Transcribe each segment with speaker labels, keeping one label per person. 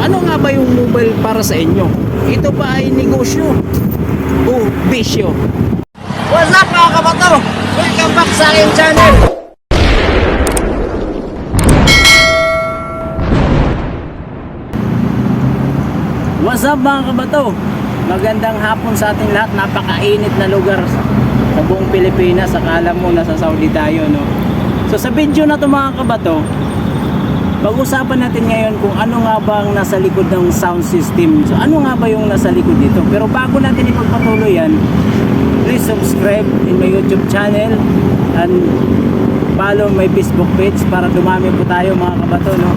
Speaker 1: ano nga ba yung mobile para sa inyo? Ito ba ay negosyo o bisyo? What's up mga kabato? Welcome back sa aking channel. What's up mga kabato? Magandang hapon sa ating lahat. Napakainit na lugar sa buong Pilipinas. Akala mo nasa Saudi tayo, no? So sa video na to mga kabato, pag-usapan natin ngayon kung ano nga ba ang nasa likod ng sound system. So ano nga ba yung nasa likod dito? Pero bago natin ipagpatuloy yan, please subscribe in my YouTube channel and follow my Facebook page para dumami po tayo mga kabato, no?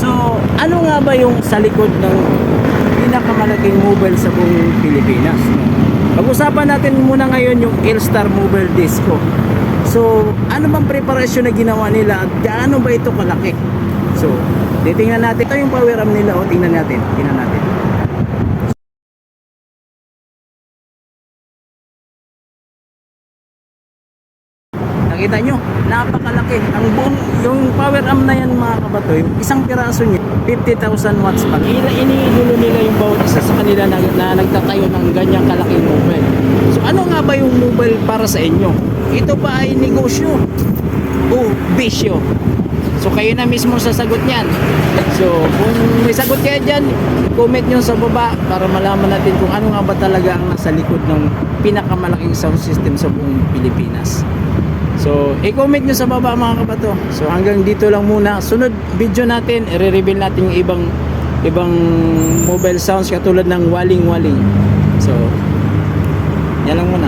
Speaker 1: So ano nga ba yung sa likod ng pinakamalaking mobile sa buong Pilipinas, no? Pag-usapan natin muna ngayon yung Elstar Mobile Disco. So ano bang preparasyon na ginawa nila at gaano ba ito kalaki? So titingnan natin. Ito yung power arm nila, o tingnan natin. Nakita nyo, napakalaki. Ang buong, yung power arm na yan mga kabatoy, isang piraso niya 50,000 watts pa. Iniigulo nila yung bawat isa sa kanila na nagtatayo ng ganyang kalaking mobile. So ano nga ba yung mobile para sa inyo? Ito ba ay negosyo o bisyo? So kayo na mismo sasagot niyan. So kung may sagot kayo dyan, comment nyo sa baba para malaman natin kung ano nga ba talaga ang nasa likod ng pinakamalaking sound system sa buong Pilipinas. So i-comment nyo sa baba mga kabato. So hanggang dito lang muna. Sunod video natin, i-reveal natin yung ibang mobile sounds katulad ng waling-waling. So yan lang muna.